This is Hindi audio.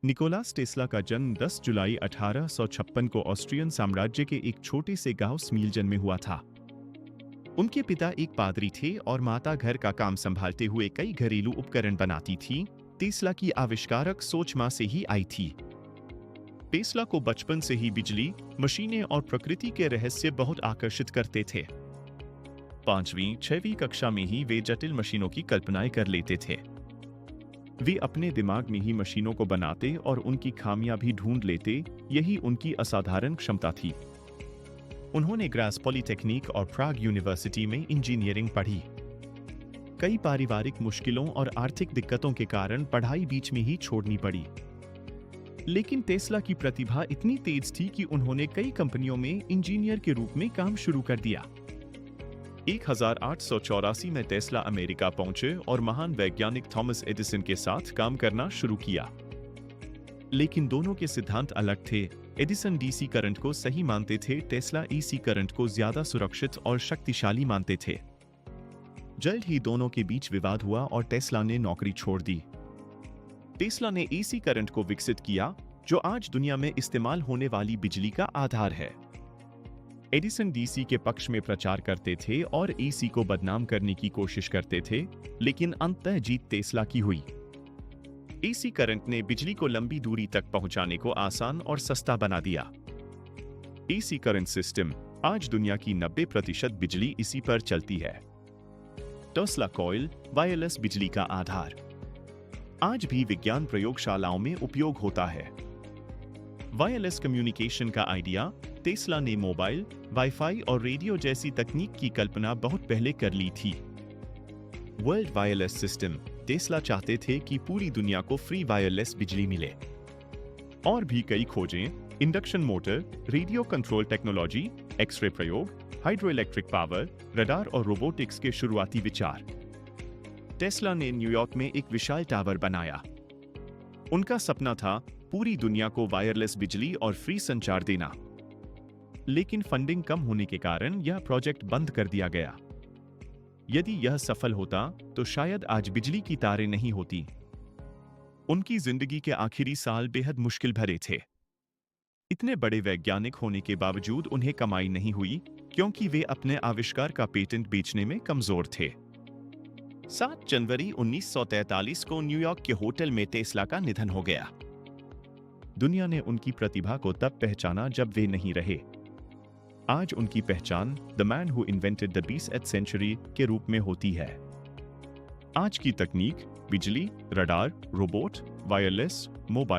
निकोलास टेस्ला का जन्म 10 जुलाई 1856 को ऑस्ट्रियन साम्राज्य के एक छोटे से गांव स्मीलजन में हुआ था। उनके पिता एक पादरी थे और माता घर का काम संभालते हुए कई घरेलू उपकरण बनाती थी। टेस्ला की आविष्कारक सोच मां से ही आई थी। टेस्ला को बचपन से ही बिजली, मशीनें और प्रकृति के रहस्य बहुत आकर्षित करते थे। 5वीं-6वीं कक्षा में ही वे जटिल मशीनों की कल्पनाएं कर लेते थे। वे अपने दिमाग में ही मशीनों को बनाते और उनकी खामियां भी ढूंढ लेते। यही उनकी असाधारण क्षमता थी। उन्होंने ग्रास पॉलिटेक्निक और प्राग यूनिवर्सिटी में इंजीनियरिंग पढ़ी। कई पारिवारिक मुश्किलों और आर्थिक दिक्कतों के कारण पढ़ाई बीच में ही छोड़नी पड़ी। लेकिन टेस्ला की प्रतिभा इतनी तेज थी कि उन्होंने कई कंपनियों में इंजीनियर के रूप में काम शुरू कर दिया। 1884 में टेस्ला अमेरिका पहुंचे और महान वैज्ञानिक थॉमस एडिसन के साथ काम करना शुरू किया। लेकिन दोनों के सिद्धांत अलग थे। एडिसन डीसी करंट को सही मानते थे, टेस्ला एसी करंट को ज्यादा सुरक्षित और शक्तिशाली मानते थे। जल्द ही दोनों के बीच विवाद हुआ और टेस्ला ने नौकरी छोड़ दी। टेस्ला ने एसी करंट को विकसित किया, जो आज दुनिया में इस्तेमाल होने वाली बिजली का आधार है। एडिसन डीसी के पक्ष में प्रचार करते थे और एसी को बदनाम करने की कोशिश करते थे, लेकिन अंततः जीत टेस्ला की हुई। एसी करंट ने बिजली को लंबी दूरी तक पहुंचाने को आसान और सस्ता बना दिया। एसी करंट सिस्टम आज दुनिया की 90% बिजली इसी पर चलती है। टेस्ला कॉइल, वायरलेस बिजली का आधार, आज भी विज्ञान प्रयोगशालाओं में उपयोग होता है। वायरलेस कम्युनिकेशन का आइडिया टेस्ला ने मोबाइल, वाईफाई और रेडियो जैसी तकनीक की कल्पना बहुत पहले कर ली थी। वर्ल्ड वायरलेस सिस्टम, टेस्ला चाहते थे कि पूरी दुनिया को फ्री वायरलेस बिजली मिले। और भी कई खोजें, induction motor, radio control technology, X ray प्रयोग, हाइड्रो इलेक्ट्रिक पावर, रडार और रोबोटिक्स के शुरुआती विचार। टेस्ला ने न्यूयॉर्क में एक विशाल टावर बनाया। उनका सपना था पूरी दुनिया को वायरलेस बिजली और फ्री संचार देना। लेकिन फंडिंग कम होने के कारण यह प्रोजेक्ट बंद कर दिया गया। यदि यह सफल होता तो शायद आज बिजली की तारें नहीं होती। उनकी जिंदगी के आखिरी साल बेहद मुश्किल भरे थे। इतने बड़े वैज्ञानिक होने के बावजूद उन्हें कमाई नहीं हुई, क्योंकि वे अपने आविष्कार का पेटेंट बेचने में कमजोर थे। 7 जनवरी 1943 को न्यूयॉर्क के होटल में टेस्ला का निधन हो गया। दुनिया ने उनकी प्रतिभा को तब पहचाना जब वे नहीं रहे। आज उनकी पहचान the man who invented the 20th century के रूप में होती है। आज की तकनीक बिजली, रडार, रोबोट, वायरलेस, मोबाइल